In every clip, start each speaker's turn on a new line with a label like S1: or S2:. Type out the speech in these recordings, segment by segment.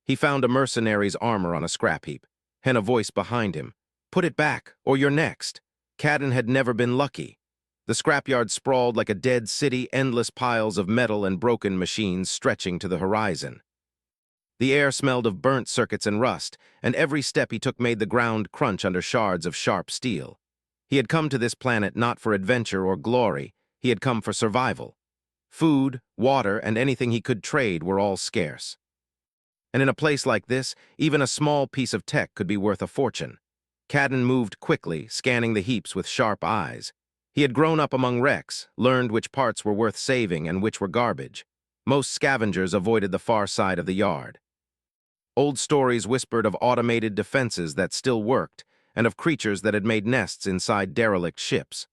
S1: He found a mercenary's armor on a scrap heap, and a voice behind him. "Put it back, or you're next." Cadden had never been lucky. The scrapyard sprawled like a dead city, endless piles of metal and broken machines stretching to the horizon. The air smelled of burnt circuits and rust, and every step he took made the ground crunch under shards of sharp steel. He had come to this planet not for adventure or glory, he had come for survival. Food, water, and anything he could trade were all scarce. And in a place like this, even a small piece of tech could be worth a fortune. Cadden moved quickly, scanning the heaps with sharp eyes. He had grown up among wrecks, learned which parts were worth saving and which were garbage. Most scavengers avoided the far side of the yard. Old stories whispered of automated defenses that still worked, and of creatures that had made nests inside derelict ships.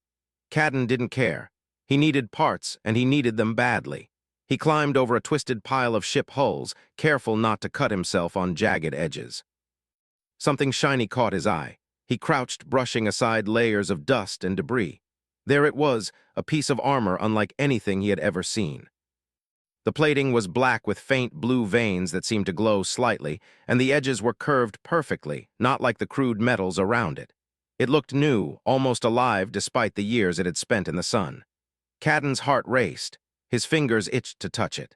S1: Cadden didn't care. He needed parts, and he needed them badly. He climbed over a twisted pile of ship hulls, careful not to cut himself on jagged edges. Something shiny caught his eye. He crouched, brushing aside layers of dust and debris. There it was, a piece of armor unlike anything he had ever seen. The plating was black with faint blue veins that seemed to glow slightly, and the edges were curved perfectly, not like the crude metals around it. It looked new, almost alive despite the years it had spent in the sun. Cadden's heart raced. His fingers itched to touch it.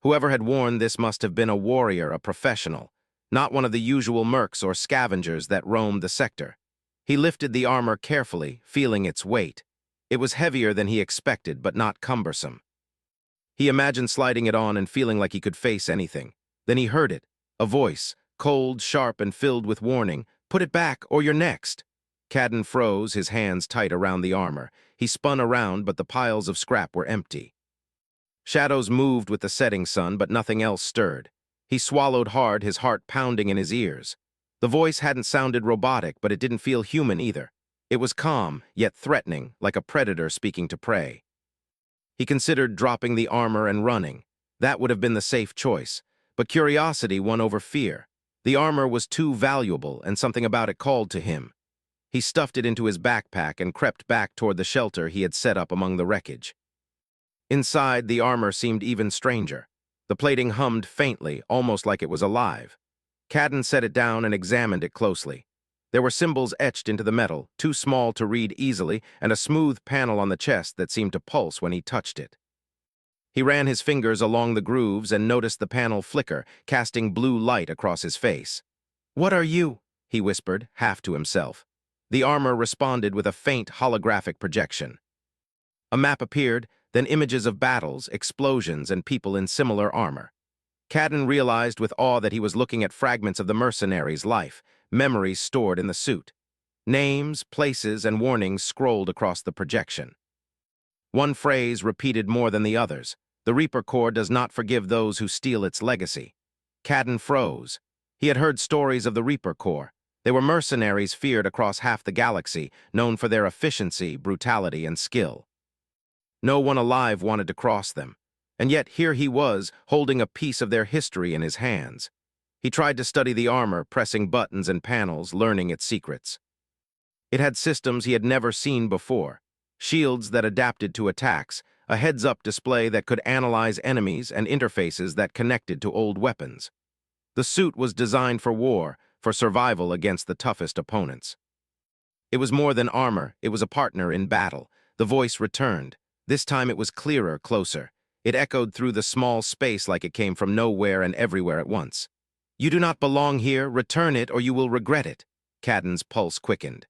S1: Whoever had worn this must have been a warrior, a professional, not one of the usual mercs or scavengers that roamed the sector. He lifted the armor carefully, feeling its weight. It was heavier than he expected, but not cumbersome. He imagined sliding it on and feeling like he could face anything. Then he heard it, a voice, cold, sharp, and filled with warning. "Put it back, or you're next." Cadden froze, his hands tight around the armor. He spun around, but the piles of scrap were empty. Shadows moved with the setting sun, but nothing else stirred. He swallowed hard, his heart pounding in his ears. The voice hadn't sounded robotic, but it didn't feel human either. It was calm, yet threatening, like a predator speaking to prey. He considered dropping the armor and running. That would have been the safe choice. But curiosity won over fear. The armor was too valuable, and something about it called to him. He stuffed it into his backpack and crept back toward the shelter he had set up among the wreckage. Inside, the armor seemed even stranger. The plating hummed faintly, almost like it was alive. Cadden set it down and examined it closely. There were symbols etched into the metal, too small to read easily, and a smooth panel on the chest that seemed to pulse when he touched it. He ran his fingers along the grooves and noticed the panel flicker, casting blue light across his face. "What are you?" he whispered, half to himself. The armor responded with a faint holographic projection. A map appeared, then images of battles, explosions, and people in similar armor. Cadden realized with awe that he was looking at fragments of the mercenary's life, memories stored in the suit. Names, places, and warnings scrolled across the projection. One phrase repeated more than the others. "The Reaper Corps does not forgive those who steal its legacy." Cadden froze. He had heard stories of the Reaper Corps. They were mercenaries feared across half the galaxy, known for their efficiency, brutality, and skill. No one alive wanted to cross them. And yet here he was, holding a piece of their history in his hands. He tried to study the armor, pressing buttons and panels, learning its secrets. It had systems he had never seen before. Shields that adapted to attacks, a heads-up display that could analyze enemies, and interfaces that connected to old weapons. The suit was designed for war, for survival against the toughest opponents. It was more than armor, it was a partner in battle. The voice returned. This time it was clearer, closer. It echoed through the small space like it came from nowhere and everywhere at once. "You do not belong here, return it or you will regret it." Cadden's pulse quickened.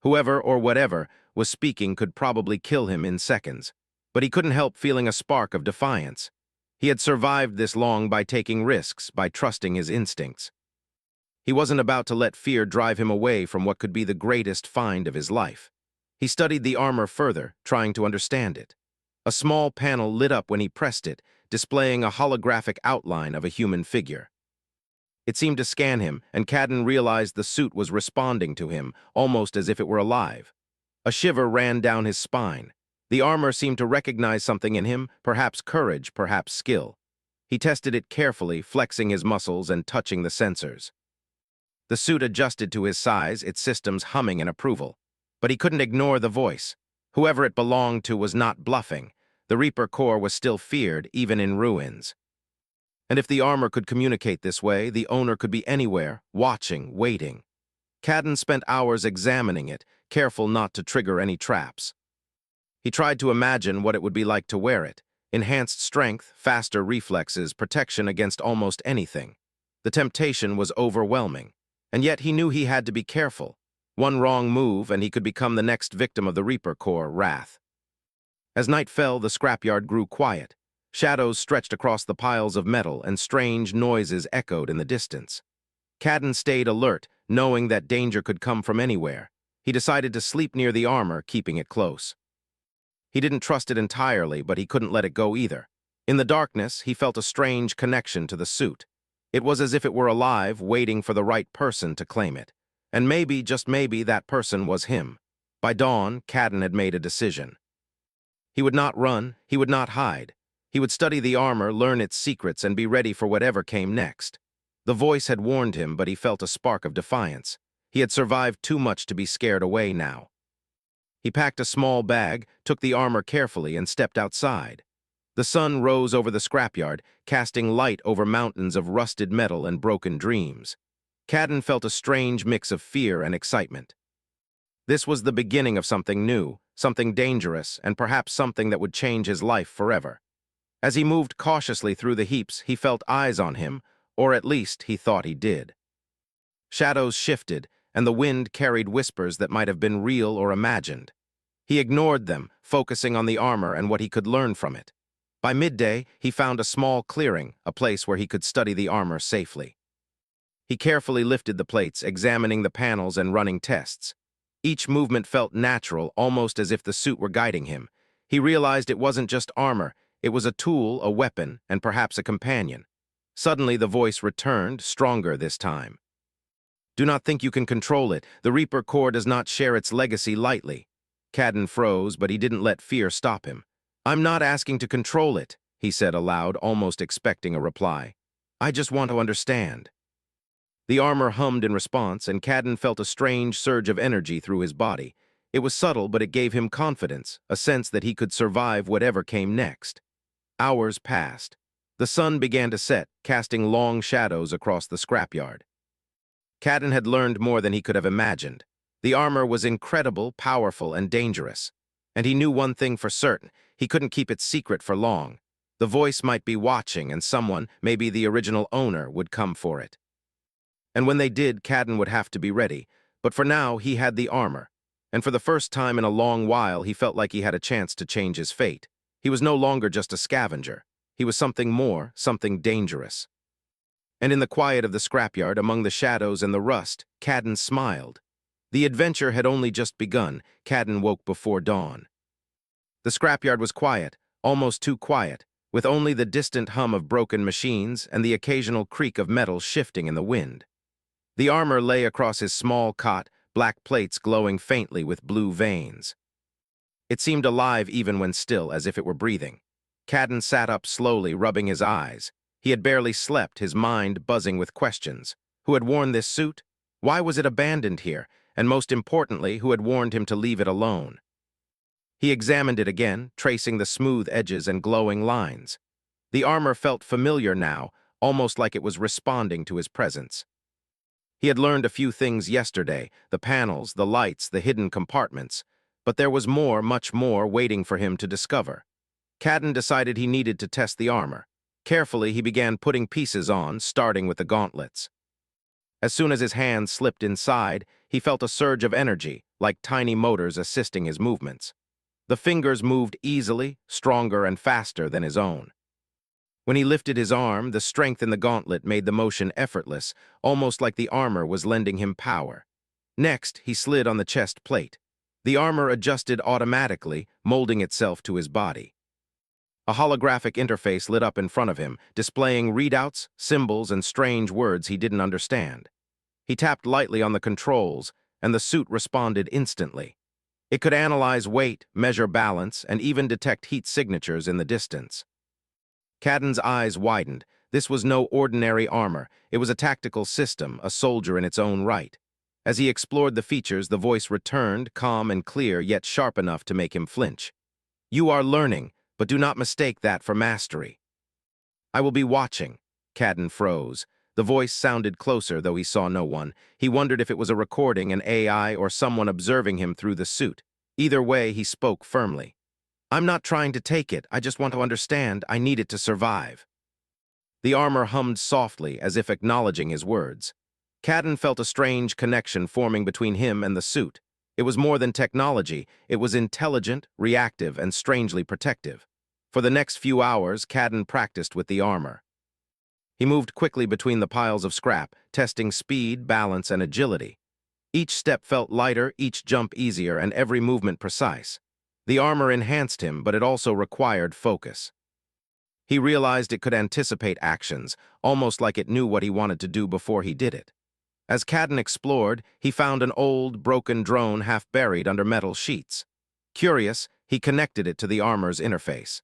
S1: Whoever or whatever was speaking could probably kill him in seconds, but he couldn't help feeling a spark of defiance. He had survived this long by taking risks, by trusting his instincts. He wasn't about to let fear drive him away from what could be the greatest find of his life. He studied the armor further, trying to understand it. A small panel lit up when he pressed it, displaying a holographic outline of a human figure. It seemed to scan him, and Cadden realized the suit was responding to him, almost as if it were alive. A shiver ran down his spine. The armor seemed to recognize something in him, perhaps courage, perhaps skill. He tested it carefully, flexing his muscles and touching the sensors. The suit adjusted to his size, its systems humming in approval. But he couldn't ignore the voice. Whoever it belonged to was not bluffing. The Reaper Corps was still feared, even in ruins. And if the armor could communicate this way, the owner could be anywhere, watching, waiting. Cadden spent hours examining it, careful not to trigger any traps. He tried to imagine what it would be like to wear it. Enhanced strength, faster reflexes, protection against almost anything. The temptation was overwhelming. And yet he knew he had to be careful. One wrong move and he could become the next victim of the Reaper Corps' wrath. As night fell, the scrapyard grew quiet. Shadows stretched across the piles of metal and strange noises echoed in the distance. Cadden stayed alert, knowing that danger could come from anywhere. He decided to sleep near the armor, keeping it close. He didn't trust it entirely, but he couldn't let it go either. In the darkness, he felt a strange connection to the suit. It was as if it were alive, waiting for the right person to claim it. And maybe, just maybe, that person was him. By dawn, Cadden had made a decision. He would not run, he would not hide. He would study the armor, learn its secrets, and be ready for whatever came next. The voice had warned him, but he felt a spark of defiance. He had survived too much to be scared away now. He packed a small bag, took the armor carefully, and stepped outside. The sun rose over the scrapyard, casting light over mountains of rusted metal and broken dreams. Cadden felt a strange mix of fear and excitement. This was the beginning of something new, something dangerous, and perhaps something that would change his life forever. As he moved cautiously through the heaps, he felt eyes on him, or at least he thought he did. Shadows shifted, and the wind carried whispers that might have been real or imagined. He ignored them, focusing on the armor and what he could learn from it. By midday, he found a small clearing, a place where he could study the armor safely. He carefully lifted the plates, examining the panels and running tests. Each movement felt natural, almost as if the suit were guiding him. He realized it wasn't just armor, it was a tool, a weapon, and perhaps a companion. Suddenly the voice returned, stronger this time. Do not think you can control it. The Reaper Corps does not share its legacy lightly. Cadden froze, but he didn't let fear stop him. I'm not asking to control it, he said aloud, almost expecting a reply. I just want to understand. The armor hummed in response, and Cadden felt a strange surge of energy through his body. It was subtle, but it gave him confidence, a sense that he could survive whatever came next. Hours passed. The sun began to set, casting long shadows across the scrapyard. Cadden had learned more than he could have imagined. The armor was incredible, powerful, and dangerous. And he knew one thing for certain: he couldn't keep it secret for long. The voice might be watching, and someone, maybe the original owner, would come for it. And when they did, Cadden would have to be ready. But for now, he had the armor. And for the first time in a long while, he felt like he had a chance to change his fate. He was no longer just a scavenger. He was something more, something dangerous. And in the quiet of the scrapyard, among the shadows and the rust, Cadden smiled. The adventure had only just begun. Cadden woke before dawn. The scrapyard was quiet, almost too quiet, with only the distant hum of broken machines and the occasional creak of metal shifting in the wind. The armor lay across his small cot, black plates glowing faintly with blue veins. It seemed alive even when still, as if it were breathing. Cadden sat up slowly, rubbing his eyes. He had barely slept, his mind buzzing with questions. Who had worn this suit? Why was it abandoned here? And most importantly, who had warned him to leave it alone? He examined it again, tracing the smooth edges and glowing lines. The armor felt familiar now, almost like it was responding to his presence. He had learned a few things yesterday: the panels, the lights, the hidden compartments. But there was more, much more, waiting for him to discover. Cadden decided he needed to test the armor. Carefully, he began putting pieces on, starting with the gauntlets. As soon as his hands slipped inside, he felt a surge of energy, like tiny motors assisting his movements. The fingers moved easily, stronger and faster than his own. When he lifted his arm, the strength in the gauntlet made the motion effortless, almost like the armor was lending him power. Next, he slid on the chest plate. The armor adjusted automatically, molding itself to his body. A holographic interface lit up in front of him, displaying readouts, symbols, and strange words he didn't understand. He tapped lightly on the controls, and the suit responded instantly. It could analyze weight, measure balance, and even detect heat signatures in the distance. Cadden's eyes widened. This was no ordinary armor. It was a tactical system, a soldier in its own right. As he explored the features, the voice returned, calm and clear, yet sharp enough to make him flinch. You are learning, but do not mistake that for mastery. I will be watching. Cadden froze. The voice sounded closer, though he saw no one. He wondered if it was a recording, an AI, or someone observing him through the suit. Either way, he spoke firmly. I'm not trying to take it. I just want to understand. I need it to survive. The armor hummed softly, as if acknowledging his words. Cadden felt a strange connection forming between him and the suit. It was more than technology. It was intelligent, reactive, and strangely protective. For the next few hours, Cadden practiced with the armor. He moved quickly between the piles of scrap, testing speed, balance, and agility. Each step felt lighter, each jump easier, and every movement precise. The armor enhanced him, but it also required focus. He realized it could anticipate actions, almost like it knew what he wanted to do before he did it. As Cadden explored, he found an old, broken drone half buried under metal sheets. Curious, he connected it to the armor's interface.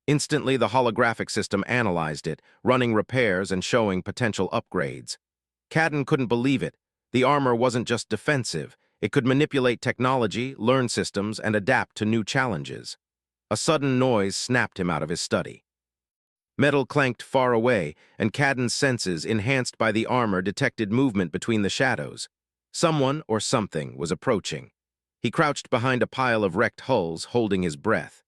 S1: Instantly, the holographic system analyzed it, running repairs and showing potential upgrades. Cadden couldn't believe it. The armor wasn't just defensive. It could manipulate technology, learn systems, and adapt to new challenges. A sudden noise snapped him out of his study. Metal clanked far away, and Cadden's senses, enhanced by the armor, detected movement between the shadows. Someone, or something, was approaching. He crouched behind a pile of wrecked hulls, holding his breath.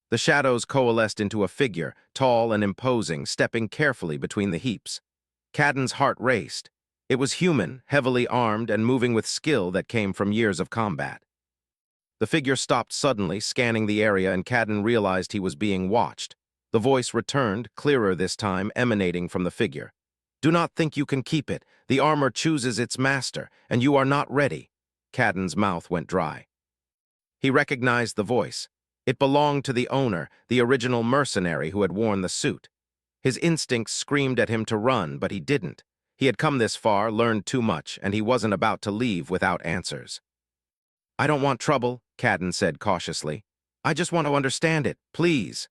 S1: The shadows coalesced into a figure, tall and imposing, stepping carefully between the heaps. Cadden's heart raced. It was human, heavily armed, and moving with skill that came from years of combat. The figure stopped suddenly, scanning the area, and Cadden realized he was being watched. The voice returned, clearer this time, emanating from the figure. Do not think you can keep it. The armor chooses its master, and you are not ready. Cadden's mouth went dry. He recognized the voice. It belonged to the owner, the original mercenary who had worn the suit. His instincts screamed at him to run, but he didn't. He had come this far, learned too much, and he wasn't about to leave without answers. I don't want trouble, Cadden said cautiously. I just want to understand it, please.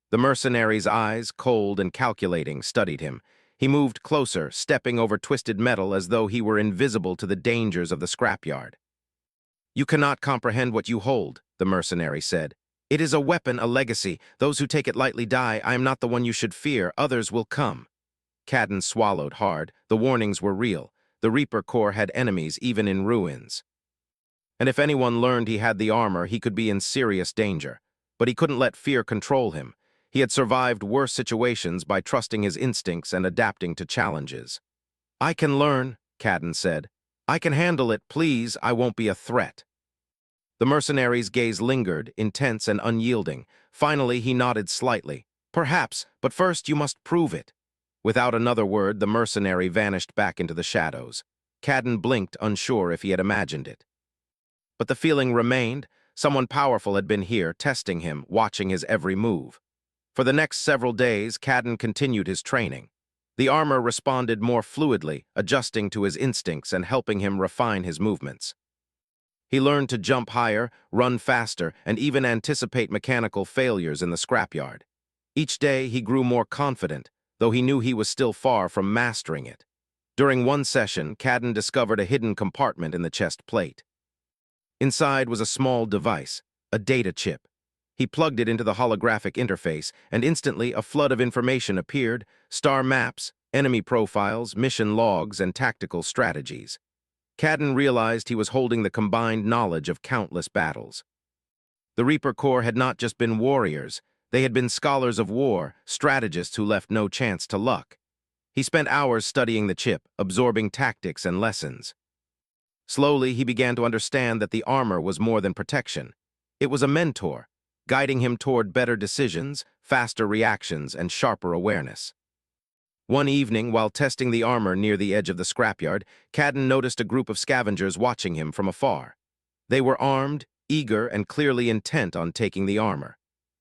S1: The mercenary's eyes, cold and calculating, studied him. He moved closer, stepping over twisted metal as though he were invisible to the dangers of the scrapyard. You cannot comprehend what you hold, the mercenary said. It is a weapon, a legacy. Those who take it lightly die. I am not the one you should fear. Others will come. Cadden swallowed hard. The warnings were real. The Reaper Corps had enemies, even in ruins. And if anyone learned he had the armor, he could be in serious danger. But he couldn't let fear control him. He had survived worse situations by trusting his instincts and adapting to challenges. I can learn, Cadden said. I can handle it, please. I won't be a threat. The mercenary's gaze lingered, intense and unyielding. Finally, he nodded slightly. Perhaps, but first you must prove it. Without another word, the mercenary vanished back into the shadows. Cadden blinked, unsure if he had imagined it. But the feeling remained. Someone powerful had been here, testing him, watching his every move. For the next several days, Cadden continued his training. The armor responded more fluidly, adjusting to his instincts and helping him refine his movements. He learned to jump higher, run faster, and even anticipate mechanical failures in the scrapyard. Each day, he grew more confident, though he knew he was still far from mastering it. During one session, Cadden discovered a hidden compartment in the chest plate. Inside was a small device, a data chip. He plugged it into the holographic interface, and instantly a flood of information appeared: star maps, enemy profiles, mission logs, and tactical strategies. Cadden realized he was holding the combined knowledge of countless battles. The Reaper Corps had not just been warriors, they had been scholars of war, strategists who left no chance to luck. He spent hours studying the chip, absorbing tactics and lessons. Slowly, he began to understand that the armor was more than protection. It was a mentor, guiding him toward better decisions, faster reactions, and sharper awareness. One evening, while testing the armor near the edge of the scrapyard, Cadden noticed a group of scavengers watching him from afar. They were armed, eager, and clearly intent on taking the armor.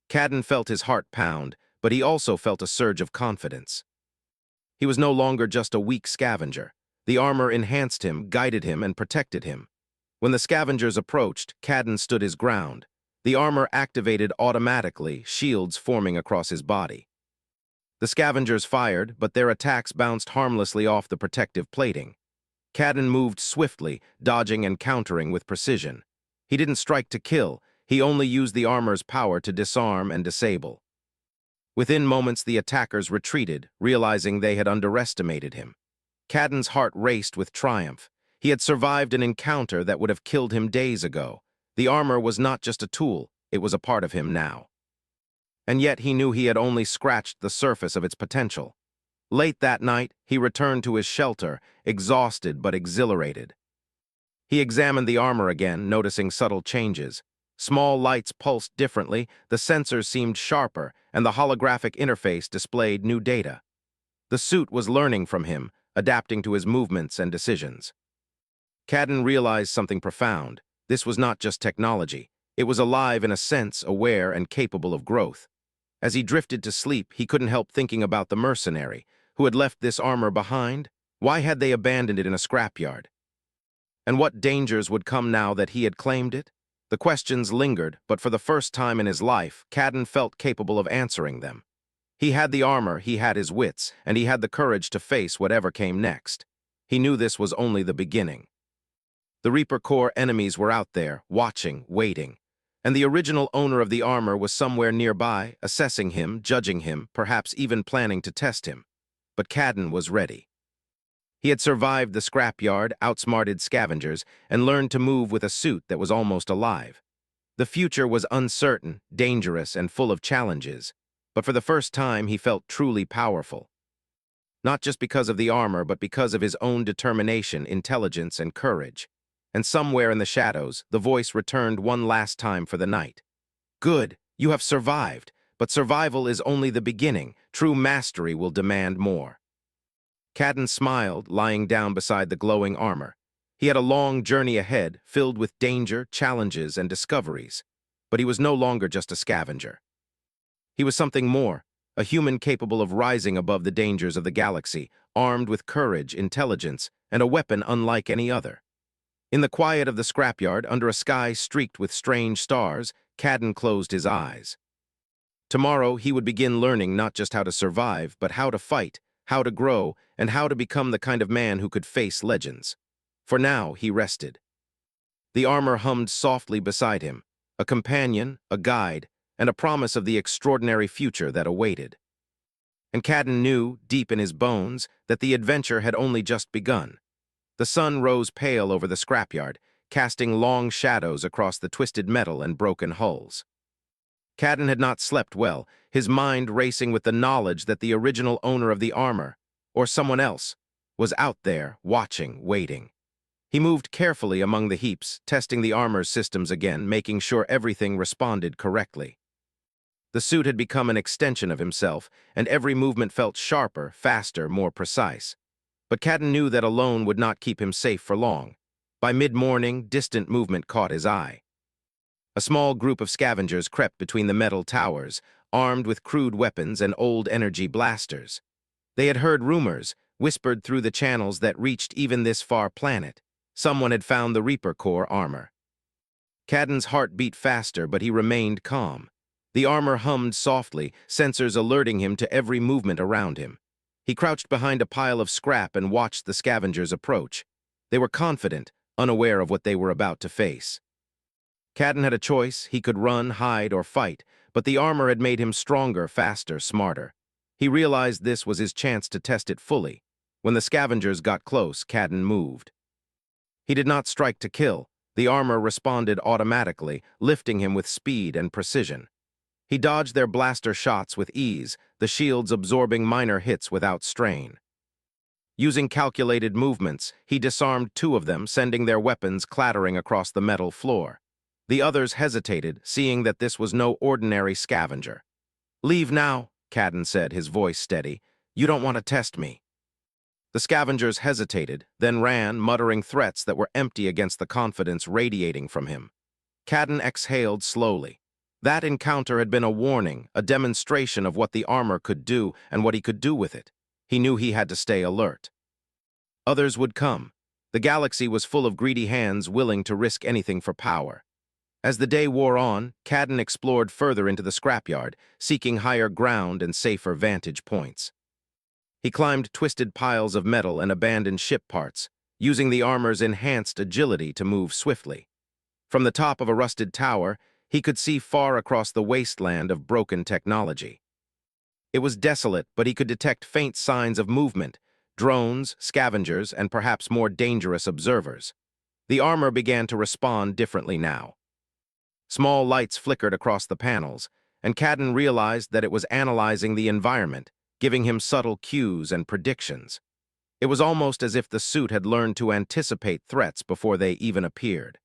S1: Cadden felt his heart pound, but he also felt a surge of confidence. He was no longer just a weak scavenger. The armor enhanced him, guided him, and protected him. When the scavengers approached, Cadden stood his ground. The armor activated automatically, shields forming across his body. The scavengers fired, but their attacks bounced harmlessly off the protective plating. Cadden moved swiftly, dodging and countering with precision. He didn't strike to kill, he only used the armor's power to disarm and disable. Within moments, the attackers retreated, realizing they had underestimated him. Cadden's heart raced with triumph. He had survived an encounter that would have killed him days ago. The armor was not just a tool, it was a part of him now. And yet he knew he had only scratched the surface of its potential. Late that night, he returned to his shelter, exhausted but exhilarated. He examined the armor again, noticing subtle changes. Small lights pulsed differently, the sensors seemed sharper, and the holographic interface displayed new data. The suit was learning from him, adapting to his movements and decisions. Cadden realized something profound. This was not just technology. It was alive in a sense, aware and capable of growth. As he drifted to sleep, he couldn't help thinking about the mercenary, who had left this armor behind. Why had they abandoned it in a scrapyard? And what dangers would come now that he had claimed it? The questions lingered, but for the first time in his life, Cadden felt capable of answering them. He had the armor, he had his wits, and he had the courage to face whatever came next. He knew this was only the beginning. The Reaper Corps enemies were out there, watching, waiting. And the original owner of the armor was somewhere nearby, assessing him, judging him, perhaps even planning to test him. But Cadden was ready. He had survived the scrapyard, outsmarted scavengers, and learned to move with a suit that was almost alive. The future was uncertain, dangerous, and full of challenges, but for the first time he felt truly powerful. Not just because of the armor, but because of his own determination, intelligence, and courage. And somewhere in the shadows, the voice returned one last time for the night. "Good, you have survived, but survival is only the beginning. True mastery will demand more." Cadden smiled, lying down beside the glowing armor. He had a long journey ahead, filled with danger, challenges, and discoveries. But he was no longer just a scavenger. He was something more, a human capable of rising above the dangers of the galaxy, armed with courage, intelligence, and a weapon unlike any other. In the quiet of the scrapyard, under a sky streaked with strange stars, Cadden closed his eyes. Tomorrow he would begin learning not just how to survive, but how to fight, how to grow, and how to become the kind of man who could face legends. For now, he rested. The armor hummed softly beside him, a companion, a guide, and a promise of the extraordinary future that awaited. And Cadden knew, deep in his bones, that the adventure had only just begun. The sun rose pale over the scrapyard, casting long shadows across the twisted metal and broken hulls. Cadden had not slept well, his mind racing with the knowledge that the original owner of the armor, or someone else, was out there, watching, waiting. He moved carefully among the heaps, testing the armor's systems again, making sure everything responded correctly. The suit had become an extension of himself, and every movement felt sharper, faster, more precise. But Cadden knew that alone would not keep him safe for long. By mid-morning, distant movement caught his eye. A small group of scavengers crept between the metal towers, armed with crude weapons and old energy blasters. They had heard rumors, whispered through the channels that reached even this far planet. Someone had found the Reaper Corps armor. Cadden's heart beat faster, but he remained calm. The armor hummed softly, sensors alerting him to every movement around him. He crouched behind a pile of scrap and watched the scavengers approach. They were confident, unaware of what they were about to face. Cadden had a choice. He could run, hide, or fight, but the armor had made him stronger, faster, smarter. He realized this was his chance to test it fully. When the scavengers got close, Cadden moved. He did not strike to kill. The armor responded automatically, lifting him with speed and precision. He dodged their blaster shots with ease, the shields absorbing minor hits without strain. Using calculated movements, he disarmed two of them, sending their weapons clattering across the metal floor. The others hesitated, seeing that this was no ordinary scavenger. "Leave now," Cadden said, his voice steady. "You don't want to test me." The scavengers hesitated, then ran, muttering threats that were empty against the confidence radiating from him. Cadden exhaled slowly. That encounter had been a warning, a demonstration of what the armor could do and what he could do with it. He knew he had to stay alert. Others would come. The galaxy was full of greedy hands willing to risk anything for power. As the day wore on, Cadden explored further into the scrapyard, seeking higher ground and safer vantage points. He climbed twisted piles of metal and abandoned ship parts, using the armor's enhanced agility to move swiftly. From the top of a rusted tower, he could see far across the wasteland of broken technology. It was desolate, but he could detect faint signs of movement, drones, scavengers, and perhaps more dangerous observers. The armor began to respond differently now. Small lights flickered across the panels, and Cadden realized that it was analyzing the environment, giving him subtle cues and predictions. It was almost as if the suit had learned to anticipate threats before they even appeared.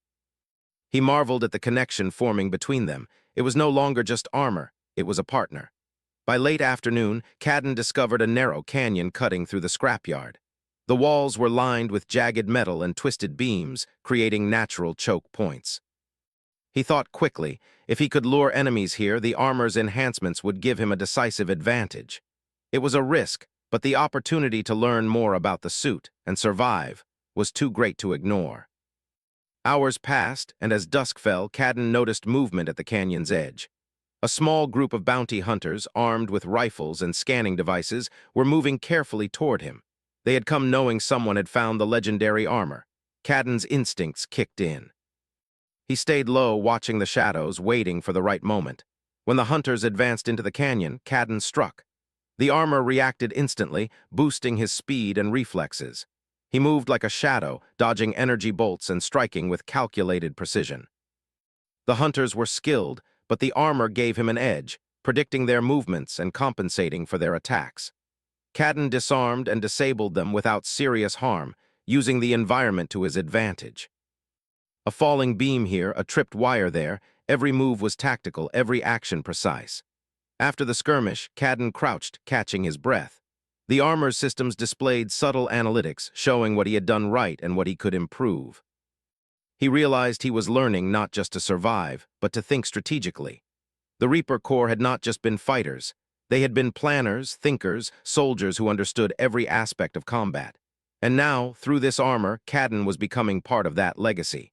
S1: He marveled at the connection forming between them. It was no longer just armor, it was a partner. By late afternoon, Cadden discovered a narrow canyon cutting through the scrapyard. The walls were lined with jagged metal and twisted beams, creating natural choke points. He thought quickly, if he could lure enemies here, the armor's enhancements would give him a decisive advantage. It was a risk, but the opportunity to learn more about the suit and survive was too great to ignore. Hours passed, and as dusk fell, Cadden noticed movement at the canyon's edge. A small group of bounty hunters, armed with rifles and scanning devices, were moving carefully toward him. They had come knowing someone had found the legendary armor. Cadden's instincts kicked in. He stayed low, watching the shadows, waiting for the right moment. When the hunters advanced into the canyon, Cadden struck. The armor reacted instantly, boosting his speed and reflexes. He moved like a shadow, dodging energy bolts and striking with calculated precision. The hunters were skilled, but the armor gave him an edge, predicting their movements and compensating for their attacks. Cadden disarmed and disabled them without serious harm, using the environment to his advantage. A falling beam here, a tripped wire there, every move was tactical, every action precise. After the skirmish, Cadden crouched, catching his breath. The armor's systems displayed subtle analytics, showing what he had done right and what he could improve. He realized he was learning not just to survive, but to think strategically. The Reaper Corps had not just been fighters. They had been planners, thinkers, soldiers who understood every aspect of combat. And now, through this armor, Cadden was becoming part of that legacy.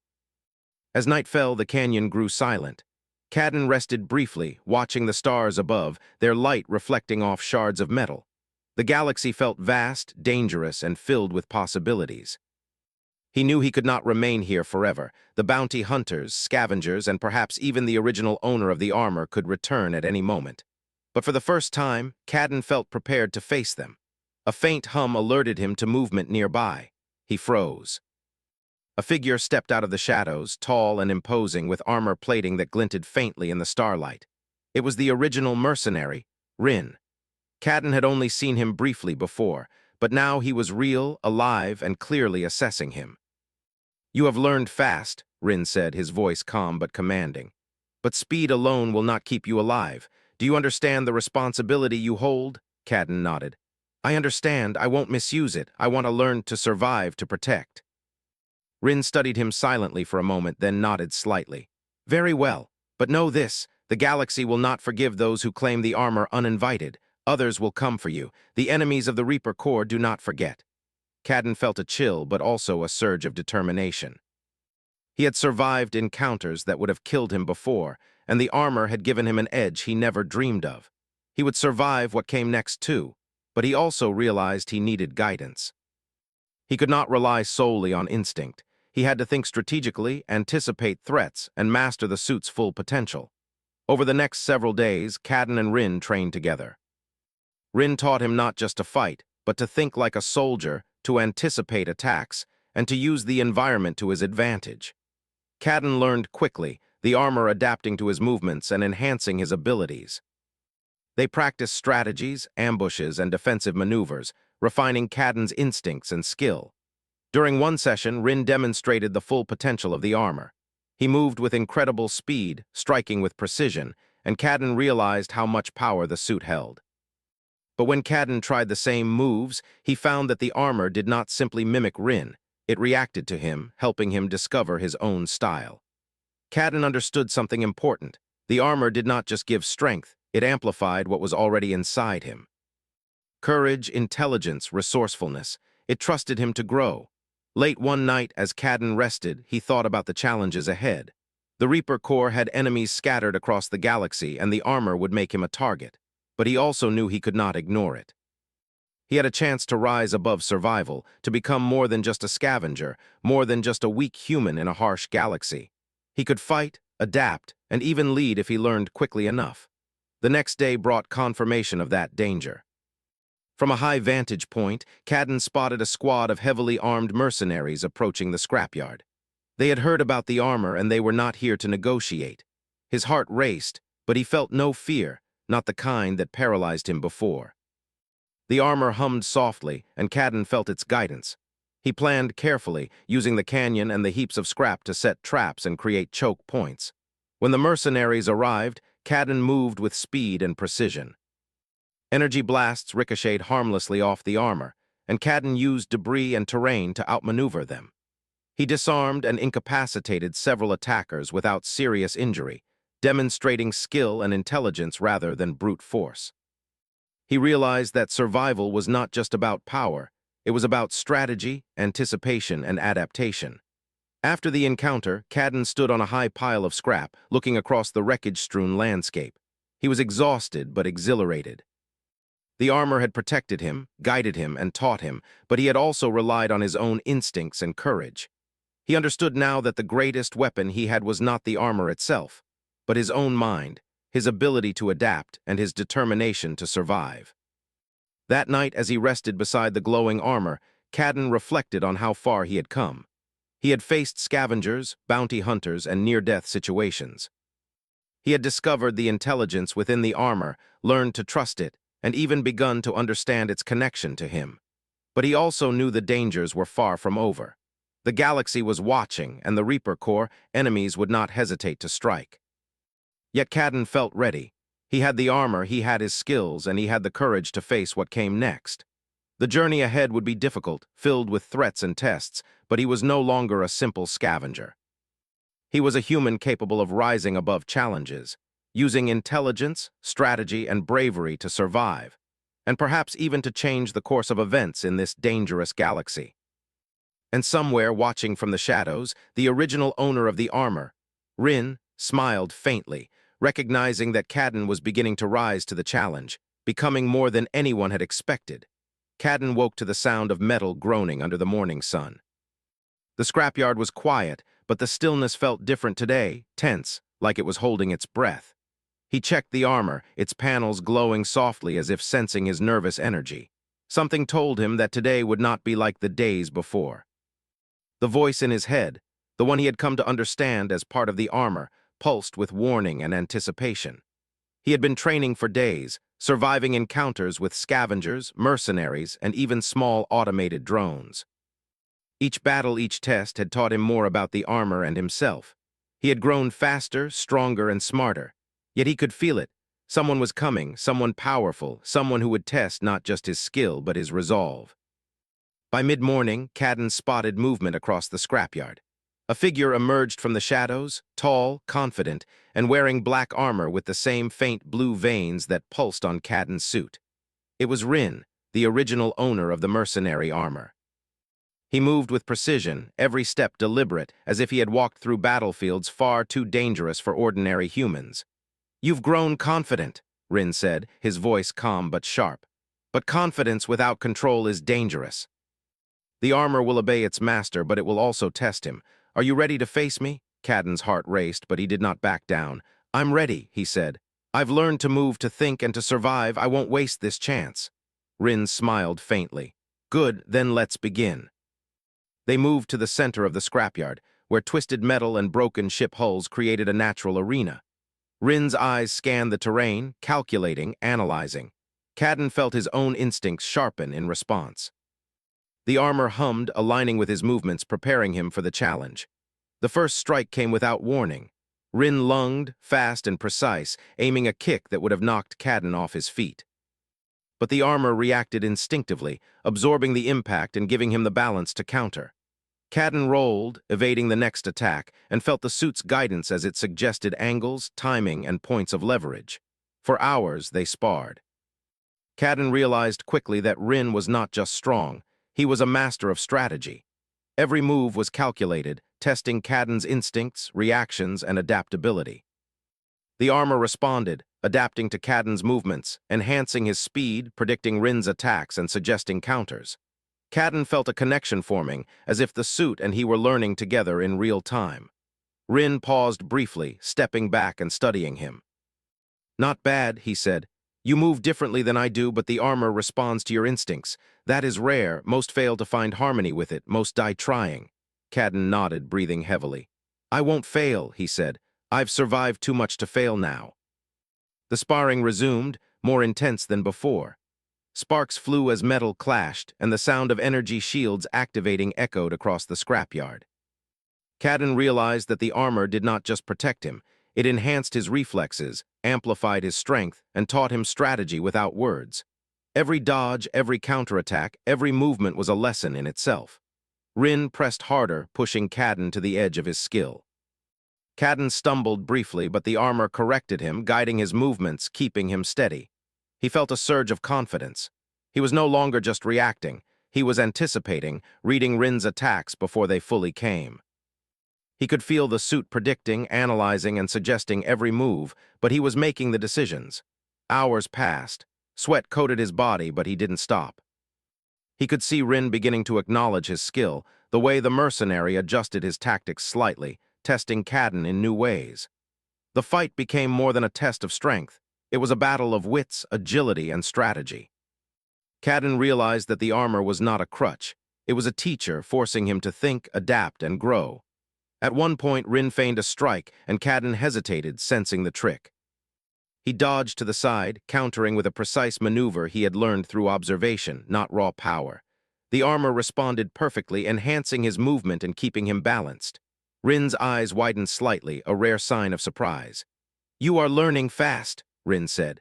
S1: As night fell, the canyon grew silent. Cadden rested briefly, watching the stars above, their light reflecting off shards of metal. The galaxy felt vast, dangerous, and filled with possibilities. He knew he could not remain here forever. The bounty hunters, scavengers, and perhaps even the original owner of the armor could return at any moment. But for the first time, Cadden felt prepared to face them. A faint hum alerted him to movement nearby. He froze. A figure stepped out of the shadows, tall and imposing, with armor plating that glinted faintly in the starlight. It was the original mercenary, Rin. Cadden had only seen him briefly before, but now he was real, alive, and clearly assessing him. "You have learned fast," Rin said, his voice calm but commanding. "But speed alone will not keep you alive. Do you understand the responsibility you hold?" Cadden nodded. "I understand. I won't misuse it. I want to learn to survive, to protect." Rin studied him silently for a moment, then nodded slightly. "Very well. But know this, the galaxy will not forgive those who claim the armor uninvited. Others will come for you. The enemies of the Reaper Corps do not forget." Cadden felt a chill, but also a surge of determination. He had survived encounters that would have killed him before, and the armor had given him an edge he never dreamed of. He would survive what came next too, but he also realized he needed guidance. He could not rely solely on instinct. He had to think strategically, anticipate threats, and master the suit's full potential. Over the next several days, Cadden and Rin trained together. Rin taught him not just to fight, but to think like a soldier, to anticipate attacks, and to use the environment to his advantage. Cadden learned quickly, the armor adapting to his movements and enhancing his abilities. They practiced strategies, ambushes, and defensive maneuvers, refining Cadden's instincts and skill. During one session, Rin demonstrated the full potential of the armor. He moved with incredible speed, striking with precision, and Cadden realized how much power the suit held. But when Cadden tried the same moves, he found that the armor did not simply mimic Rin. It reacted to him, helping him discover his own style. Cadden understood something important. The armor did not just give strength, it amplified what was already inside him. Courage, intelligence, resourcefulness. It trusted him to grow. Late one night, as Cadden rested, he thought about the challenges ahead. The Reaper Corps had enemies scattered across the galaxy, and the armor would make him a target. But he also knew he could not ignore it. He had a chance to rise above survival, to become more than just a scavenger, more than just a weak human in a harsh galaxy. He could fight, adapt, and even lead if he learned quickly enough. The next day brought confirmation of that danger. From a high vantage point, Cadden spotted a squad of heavily armed mercenaries approaching the scrapyard. They had heard about the armor and they were not here to negotiate. His heart raced, but he felt no fear, not the kind that paralyzed him before. The armor hummed softly, and Cadden felt its guidance. He planned carefully, using the canyon and the heaps of scrap to set traps and create choke points. When the mercenaries arrived, Cadden moved with speed and precision. Energy blasts ricocheted harmlessly off the armor, and Cadden used debris and terrain to outmaneuver them. He disarmed and incapacitated several attackers without serious injury, demonstrating skill and intelligence rather than brute force. He realized that survival was not just about power, it was about strategy, anticipation, and adaptation. After the encounter, Cadden stood on a high pile of scrap, looking across the wreckage-strewn landscape. He was exhausted but exhilarated. The armor had protected him, guided him, and taught him, but he had also relied on his own instincts and courage. He understood now that the greatest weapon he had was not the armor itself, but his own mind, his ability to adapt, and his determination to survive. That night, as he rested beside the glowing armor, Cadden reflected on how far he had come. He had faced scavengers, bounty hunters, and near-death situations. He had discovered the intelligence within the armor, learned to trust it, and even begun to understand its connection to him. But he also knew the dangers were far from over. The galaxy was watching, and the Reaper Corps enemies would not hesitate to strike. Yet Cadden felt ready. He had the armor, he had his skills, and he had the courage to face what came next. The journey ahead would be difficult, filled with threats and tests, but he was no longer a simple scavenger. He was a human capable of rising above challenges, using intelligence, strategy, and bravery to survive, and perhaps even to change the course of events in this dangerous galaxy. And somewhere, watching from the shadows, the original owner of the armor, Rin, smiled faintly, recognizing that Cadden was beginning to rise to the challenge, becoming more than anyone had expected. Cadden woke to the sound of metal groaning under the morning sun. The scrapyard was quiet, but the stillness felt different today, tense, like it was holding its breath. He checked the armor, its panels glowing softly as if sensing his nervous energy. Something told him that today would not be like the days before. The voice in his head, the one he had come to understand as part of the armor, pulsed with warning and anticipation. He had been training for days, surviving encounters with scavengers, mercenaries, and even small automated drones. Each battle, each test had taught him more about the armor and himself. He had grown faster, stronger, and smarter. Yet he could feel it. Someone was coming, someone powerful, someone who would test not just his skill but his resolve. By mid-morning, Cadden spotted movement across the scrapyard. A figure emerged from the shadows, tall, confident, and wearing black armor with the same faint blue veins that pulsed on Cadden's suit. It was Rin, the original owner of the mercenary armor. He moved with precision, every step deliberate, as if he had walked through battlefields far too dangerous for ordinary humans. "You've grown confident," Rin said, his voice calm but sharp. "But confidence without control is dangerous. The armor will obey its master, but it will also test him. Are you ready to face me?" Cadden's heart raced, but he did not back down. "I'm ready," he said. "I've learned to move, to think, and to survive. I won't waste this chance." Rin smiled faintly. "Good, then let's begin." They moved to the center of the scrapyard, where twisted metal and broken ship hulls created a natural arena. Rin's eyes scanned the terrain, calculating, analyzing. Cadden felt his own instincts sharpen in response. The armor hummed, aligning with his movements, preparing him for the challenge. The first strike came without warning. Rin lunged, fast and precise, aiming a kick that would have knocked Cadden off his feet. But the armor reacted instinctively, absorbing the impact and giving him the balance to counter. Cadden rolled, evading the next attack, and felt the suit's guidance as it suggested angles, timing, and points of leverage. For hours, they sparred. Cadden realized quickly that Rin was not just strong, he was a master of strategy. Every move was calculated, testing Cadden's instincts, reactions, and adaptability. The armor responded, adapting to Cadden's movements, enhancing his speed, predicting Rin's attacks, and suggesting counters. Cadden felt a connection forming, as if the suit and he were learning together in real time. Rin paused briefly, stepping back and studying him. Not bad, he said. You move differently than I do, but the armor responds to your instincts. That is rare. Most fail to find harmony with it. Most die trying. Cadden nodded, breathing heavily. I won't fail, he said. I've survived too much to fail now. The sparring resumed, more intense than before. Sparks flew as metal clashed, and the sound of energy shields activating echoed across the scrapyard. Cadden realized that the armor did not just protect him. It enhanced his reflexes, amplified his strength, and taught him strategy without words. Every dodge, every counterattack, every movement was a lesson in itself. Rin pressed harder, pushing Cadden to the edge of his skill. Cadden stumbled briefly, but the armor corrected him, guiding his movements, keeping him steady. He felt a surge of confidence. He was no longer just reacting. He was anticipating, reading Rin's attacks before they fully came. He could feel the suit predicting, analyzing, and suggesting every move, but he was making the decisions. Hours passed. Sweat coated his body, but he didn't stop. He could see Rin beginning to acknowledge his skill, the way the mercenary adjusted his tactics slightly, testing Cadden in new ways. The fight became more than a test of strength. It was a battle of wits, agility, and strategy. Cadden realized that the armor was not a crutch. It was a teacher, forcing him to think, adapt, and grow. At one point, Rin feigned a strike, and Cadden hesitated, sensing the trick. He dodged to the side, countering with a precise maneuver he had learned through observation, not raw power. The armor responded perfectly, enhancing his movement and keeping him balanced. Rin's eyes widened slightly, a rare sign of surprise. You are learning fast, Rin said.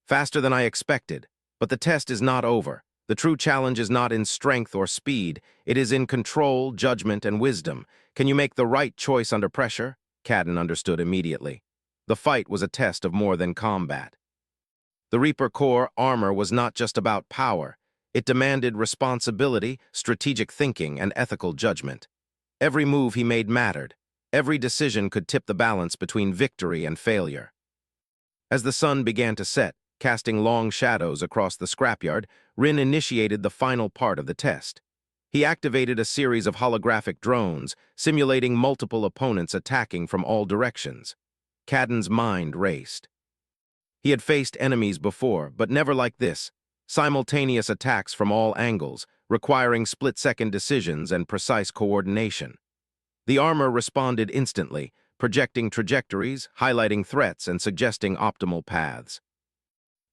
S1: Faster than I expected, but the test is not over. The true challenge is not in strength or speed. It is in control, judgment, and wisdom. Can you make the right choice under pressure? Cadden understood immediately. The fight was a test of more than combat. The Reaper Core armor was not just about power. It demanded responsibility, strategic thinking, and ethical judgment. Every move he made mattered. Every decision could tip the balance between victory and failure. As the sun began to set, casting long shadows across the scrapyard, Rin initiated the final part of the test. He activated a series of holographic drones, simulating multiple opponents attacking from all directions. Cadden's mind raced. He had faced enemies before, but never like this. Simultaneous attacks from all angles, requiring split-second decisions and precise coordination. The armor responded instantly, projecting trajectories, highlighting threats, and suggesting optimal paths.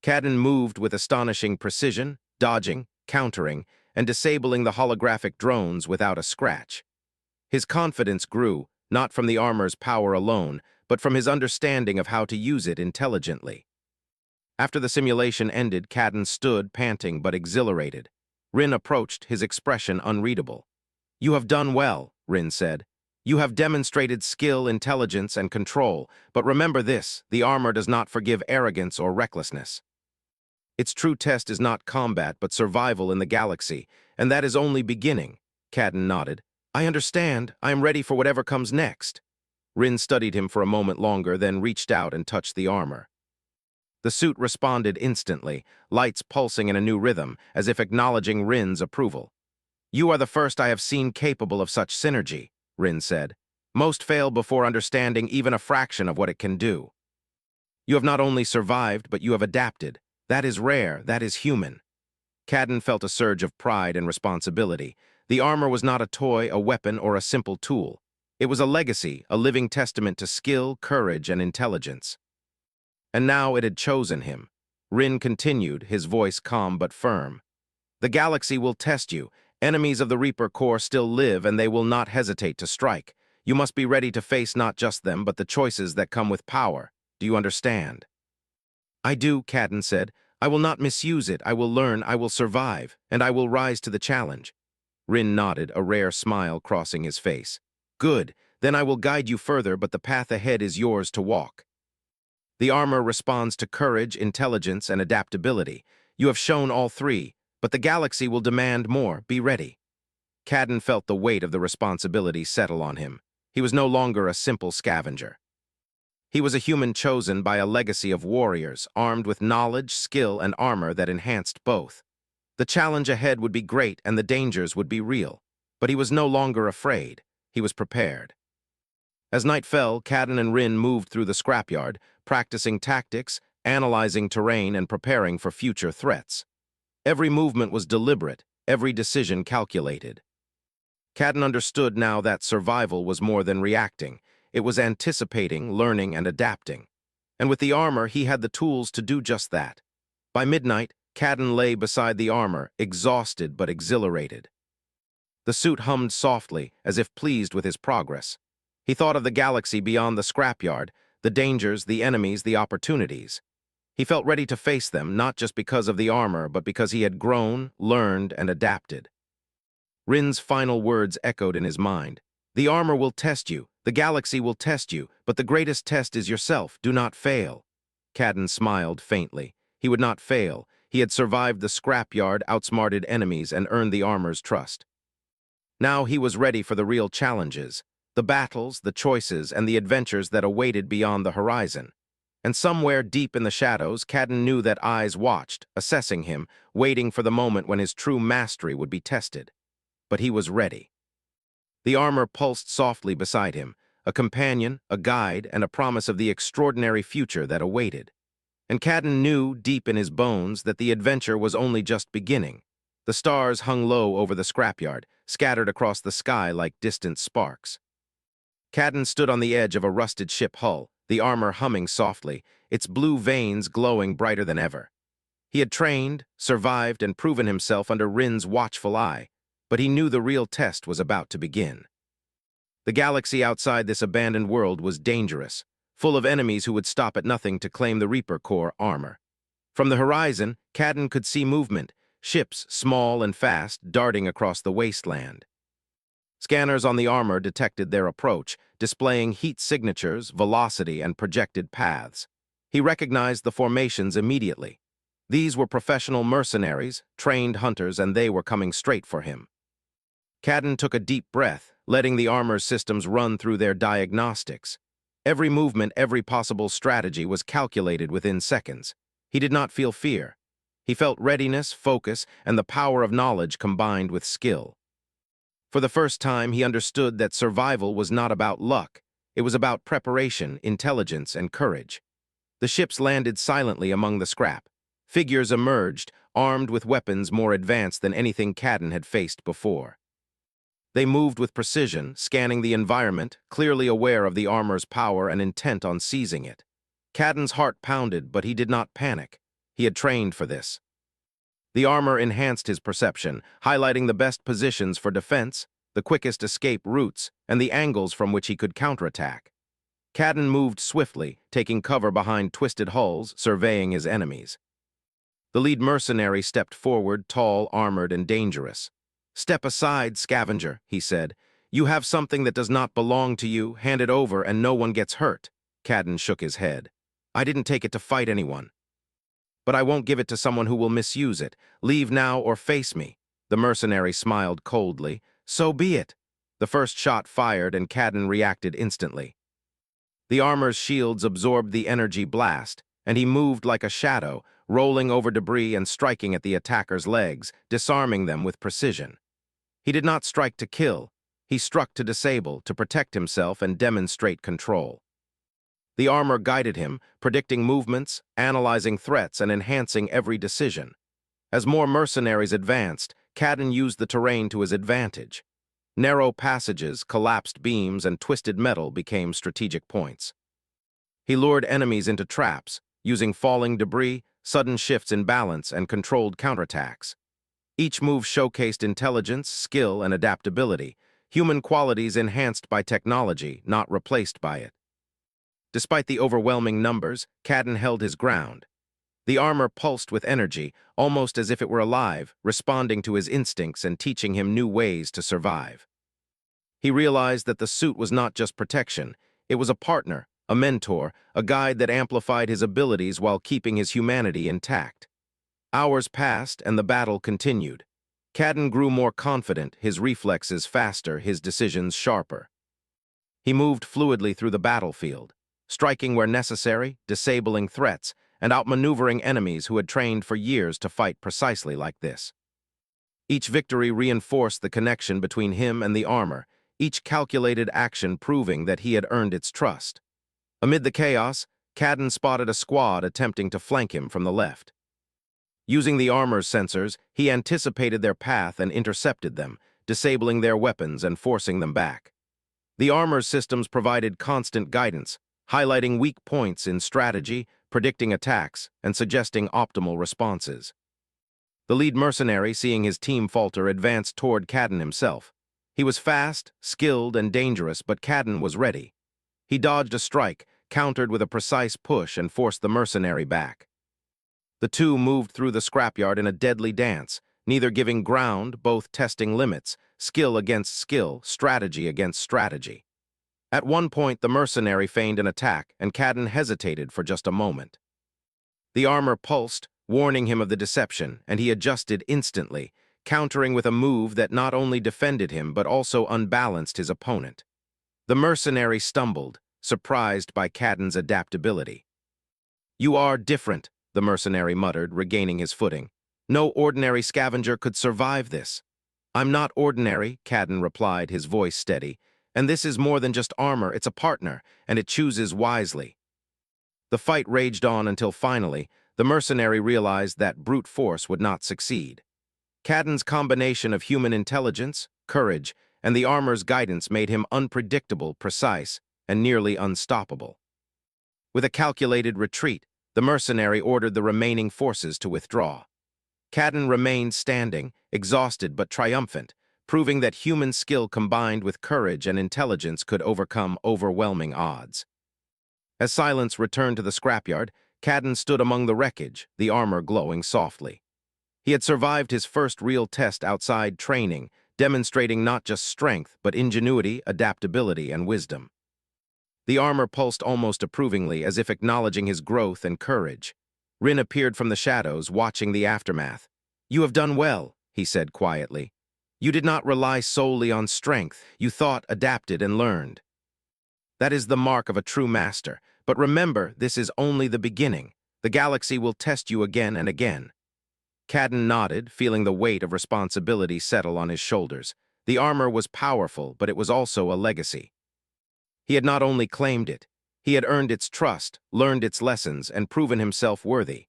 S1: Cadden moved with astonishing precision, dodging, countering, and disabling the holographic drones without a scratch. His confidence grew, not from the armor's power alone, but from his understanding of how to use it intelligently. After the simulation ended, Cadden stood, panting but exhilarated. Rin approached, his expression unreadable. You have done well, Rin said. You have demonstrated skill, intelligence, and control, but remember this, the armor does not forgive arrogance or recklessness. Its true test is not combat, but survival in the galaxy, and that is only beginning. Cadden nodded. I understand. I am ready for whatever comes next. Rin studied him for a moment longer, then reached out and touched the armor. The suit responded instantly, lights pulsing in a new rhythm, as if acknowledging Rin's approval. You are the first I have seen capable of such synergy, Rin said. Most fail before understanding even a fraction of what it can do. You have not only survived, but you have adapted. That is rare, that is human. Cadden felt a surge of pride and responsibility. The armor was not a toy, a weapon, or a simple tool. It was a legacy, a living testament to skill, courage, and intelligence. And now it had chosen him. Rin continued, his voice calm but firm. The galaxy will test you. Enemies of the Reaper Core still live, and they will not hesitate to strike. You must be ready to face not just them, but the choices that come with power. Do you understand? I do, Cadden said. I will not misuse it. I will learn, I will survive, and I will rise to the challenge. Rin nodded, a rare smile crossing his face. Good, then I will guide you further, but the path ahead is yours to walk. The armor responds to courage, intelligence, and adaptability. You have shown all three, but the galaxy will demand more. Be ready. Cadden felt the weight of the responsibility settle on him. He was no longer a simple scavenger. He was a human chosen by a legacy of warriors, armed with knowledge, skill, and armor that enhanced both. The challenge ahead would be great and the dangers would be real, but he was no longer afraid. He was prepared. As night fell, Cadden and Rin moved through the scrapyard, practicing tactics, analyzing terrain, and preparing for future threats. Every movement was deliberate, every decision calculated. Cadden understood now that survival was more than reacting. It was anticipating, learning, and adapting. And with the armor, he had the tools to do just that. By midnight, Cadden lay beside the armor, exhausted but exhilarated. The suit hummed softly, as if pleased with his progress. He thought of the galaxy beyond the scrapyard, the dangers, the enemies, the opportunities. He felt ready to face them, not just because of the armor, but because he had grown, learned, and adapted. Rin's final words echoed in his mind. The armor will test you, the galaxy will test you, but the greatest test is yourself. Do not fail. Cadden smiled faintly. He would not fail. He had survived the scrapyard, outsmarted enemies, and earned the armor's trust. Now he was ready for the real challenges, the battles, the choices, and the adventures that awaited beyond the horizon. And somewhere deep in the shadows, Cadden knew that eyes watched, assessing him, waiting for the moment when his true mastery would be tested. But he was ready. The armor pulsed softly beside him, a companion, a guide, and a promise of the extraordinary future that awaited. And Cadden knew, deep in his bones, that the adventure was only just beginning. The stars hung low over the scrapyard, scattered across the sky like distant sparks. Cadden stood on the edge of a rusted ship hull, the armor humming softly, its blue veins glowing brighter than ever. He had trained, survived, and proven himself under Rin's watchful eye, but he knew the real test was about to begin. The galaxy outside this abandoned world was dangerous, full of enemies who would stop at nothing to claim the Reaper Corps armor. From the horizon, Cadden could see movement, ships, small and fast, darting across the wasteland. Scanners on the armor detected their approach, displaying heat signatures, velocity, and projected paths. He recognized the formations immediately. These were professional mercenaries, trained hunters, and they were coming straight for him. Cadden took a deep breath, letting the armor's systems run through their diagnostics. Every movement, every possible strategy was calculated within seconds. He did not feel fear. He felt readiness, focus, and the power of knowledge combined with skill. For the first time, he understood that survival was not about luck. It was about preparation, intelligence, and courage. The ships landed silently among the scrap. Figures emerged, armed with weapons more advanced than anything Cadden had faced before. They moved with precision, scanning the environment, clearly aware of the armor's power and intent on seizing it. Cadden's heart pounded, but he did not panic. He had trained for this. The armor enhanced his perception, highlighting the best positions for defense, the quickest escape routes, and the angles from which he could counterattack. Cadden moved swiftly, taking cover behind twisted hulls, surveying his enemies. The lead mercenary stepped forward, tall, armored, and dangerous. "Step aside, scavenger," he said. "You have something that does not belong to you. Hand it over and no one gets hurt." Cadden shook his head. "I didn't take it to fight anyone. But I won't give it to someone who will misuse it. Leave now or face me." The mercenary smiled coldly. "So be it." The first shot fired and Cadden reacted instantly. The armor's shields absorbed the energy blast, and he moved like a shadow, rolling over debris and striking at the attacker's legs, disarming them with precision. He did not strike to kill. He struck to disable, to protect himself and demonstrate control. The armor guided him, predicting movements, analyzing threats, and enhancing every decision. As more mercenaries advanced, Cadden used the terrain to his advantage. Narrow passages, collapsed beams, and twisted metal became strategic points. He lured enemies into traps, using falling debris, sudden shifts in balance, and controlled counterattacks. Each move showcased intelligence, skill, and adaptability, human qualities enhanced by technology, not replaced by it. Despite the overwhelming numbers, Cadden held his ground. The armor pulsed with energy, almost as if it were alive, responding to his instincts and teaching him new ways to survive. He realized that the suit was not just protection, it was a partner, a mentor, a guide that amplified his abilities while keeping his humanity intact. Hours passed and the battle continued. Cadden grew more confident, his reflexes faster, his decisions sharper. He moved fluidly through the battlefield, striking where necessary, disabling threats, and outmaneuvering enemies who had trained for years to fight precisely like this. Each victory reinforced the connection between him and the armor. each calculated action proving that he had earned its trust. Amid the chaos, Cadden spotted a squad attempting to flank him from the left. Using the armor's sensors, he anticipated their path and intercepted them, disabling their weapons and forcing them back. The armor's systems provided constant guidance, highlighting weak points in strategy, predicting attacks, and suggesting optimal responses. The lead mercenary, seeing his team falter, advanced toward Cadden himself. He was fast, skilled, and dangerous, but Cadden was ready. He dodged a strike, countered with a precise push, and forced the mercenary back. The two moved through the scrapyard in a deadly dance, neither giving ground, both testing limits, skill against skill, strategy against strategy. At one point, the mercenary feigned an attack, and Cadden hesitated for just a moment. The armor pulsed, warning him of the deception, and he adjusted instantly, countering with a move that not only defended him but also unbalanced his opponent. The mercenary stumbled, surprised by Cadden's adaptability. "You are different," the mercenary muttered, regaining his footing. "No ordinary scavenger could survive this." "I'm not ordinary," Cadden replied, his voice steady. "And this is more than just armor, it's a partner, and it chooses wisely." The fight raged on until finally, the mercenary realized that brute force would not succeed. Cadden's combination of human intelligence, courage, and the armor's guidance made him unpredictable, precise, and nearly unstoppable. With a calculated retreat, the mercenary ordered the remaining forces to withdraw. Cadden remained standing, exhausted but triumphant, proving that human skill combined with courage and intelligence could overcome overwhelming odds. As silence returned to the scrapyard, Cadden stood among the wreckage, the armor glowing softly. He had survived his first real test outside training, demonstrating not just strength, but ingenuity, adaptability, and wisdom. The armor pulsed almost approvingly, as if acknowledging his growth and courage. Rin appeared from the shadows, watching the aftermath. "You have done well," he said quietly. "You did not rely solely on strength. You thought, adapted, and learned. That is the mark of a true master. But remember, this is only the beginning. The galaxy will test you again and again." Cadden nodded, feeling the weight of responsibility settle on his shoulders. The armor was powerful, but it was also a legacy. He had not only claimed it, he had earned its trust, learned its lessons, and proven himself worthy.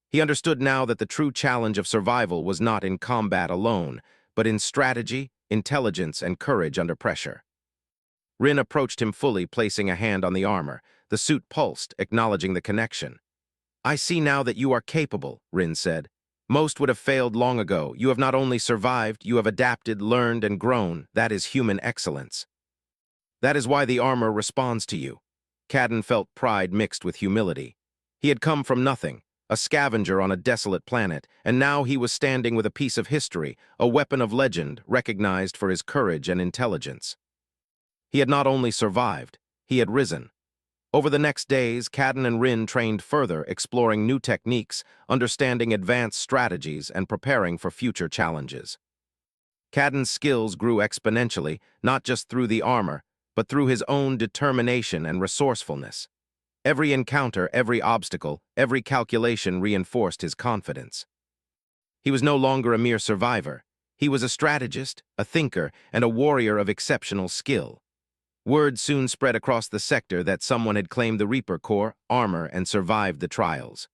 S1: He understood now that the true challenge of survival was not in combat alone, but in strategy, intelligence, and courage under pressure. Rin approached him fully, placing a hand on the armor. The suit pulsed, acknowledging the connection. "I see now that you are capable," Rin said. "Most would have failed long ago. You have not only survived, you have adapted, learned, and grown. That is human excellence. That is why the armor responds to you." Cadden felt pride mixed with humility. He had come from nothing, a scavenger on a desolate planet, and now he was standing with a piece of history, a weapon of legend, recognized for his courage and intelligence. He had not only survived, he had risen. Over the next days, Cadden and Rin trained further, exploring new techniques, understanding advanced strategies, and preparing for future challenges. Cadden's skills grew exponentially, not just through the armor, but through his own determination and resourcefulness. Every encounter, every obstacle, every calculation reinforced his confidence. He was no longer a mere survivor. He was a strategist, a thinker, and a warrior of exceptional skill. Word soon spread across the sector that someone had claimed the Reaper core, armor, and survived the trials.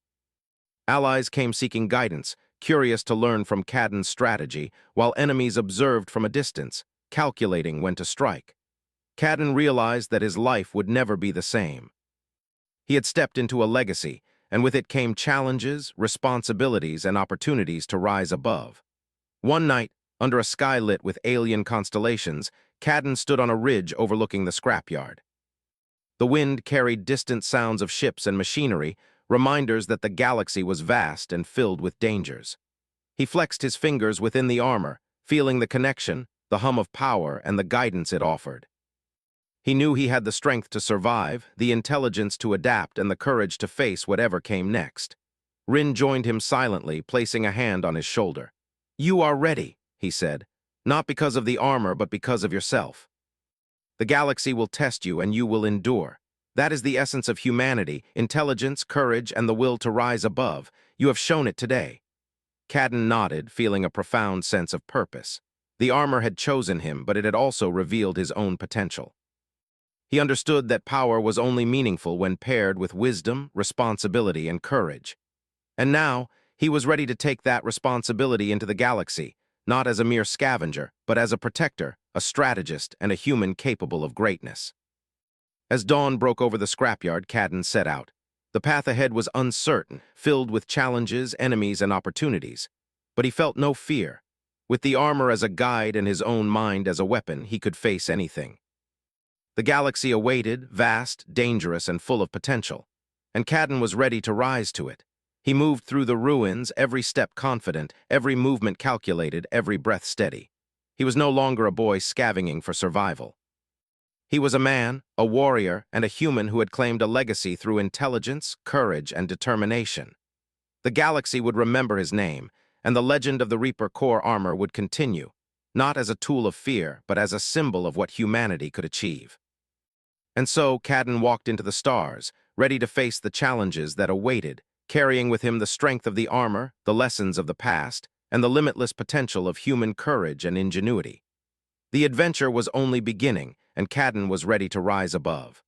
S1: Allies came seeking guidance, curious to learn from Cadden's strategy, while enemies observed from a distance, calculating when to strike. Cadden realized that his life would never be the same. He had stepped into a legacy, and with it came challenges, responsibilities, and opportunities to rise above. One night, under a sky lit with alien constellations, Cadden stood on a ridge overlooking the scrapyard. The wind carried distant sounds of ships and machinery, reminders that the galaxy was vast and filled with dangers. He flexed his fingers within the armor, feeling the connection, the hum of power, and the guidance it offered. He knew he had the strength to survive, the intelligence to adapt, and the courage to face whatever came next. Rin joined him silently, placing a hand on his shoulder. "You are ready," he said, "not because of the armor, but because of yourself. The galaxy will test you, and you will endure. That is the essence of humanity, intelligence, courage, and the will to rise above. You have shown it today." Cadden nodded, feeling a profound sense of purpose. The armor had chosen him, but it had also revealed his own potential. He understood that power was only meaningful when paired with wisdom, responsibility, and courage. And now, he was ready to take that responsibility into the galaxy, not as a mere scavenger, but as a protector, a strategist, and a human capable of greatness. As dawn broke over the scrapyard, Cadden set out. The path ahead was uncertain, filled with challenges, enemies, and opportunities. But he felt no fear. With the armor as a guide and his own mind as a weapon, he could face anything. The galaxy awaited, vast, dangerous, and full of potential. And Cadden was ready to rise to it. He moved through the ruins, every step confident, every movement calculated, every breath steady. He was no longer a boy scavenging for survival. He was a man, a warrior, and a human who had claimed a legacy through intelligence, courage, and determination. The galaxy would remember his name, and the legend of the Reaper core armor would continue, not as a tool of fear, but as a symbol of what humanity could achieve. And so Cadden walked into the stars, ready to face the challenges that awaited, carrying with him the strength of the armor, the lessons of the past, and the limitless potential of human courage and ingenuity. The adventure was only beginning, and Cadden was ready to rise above.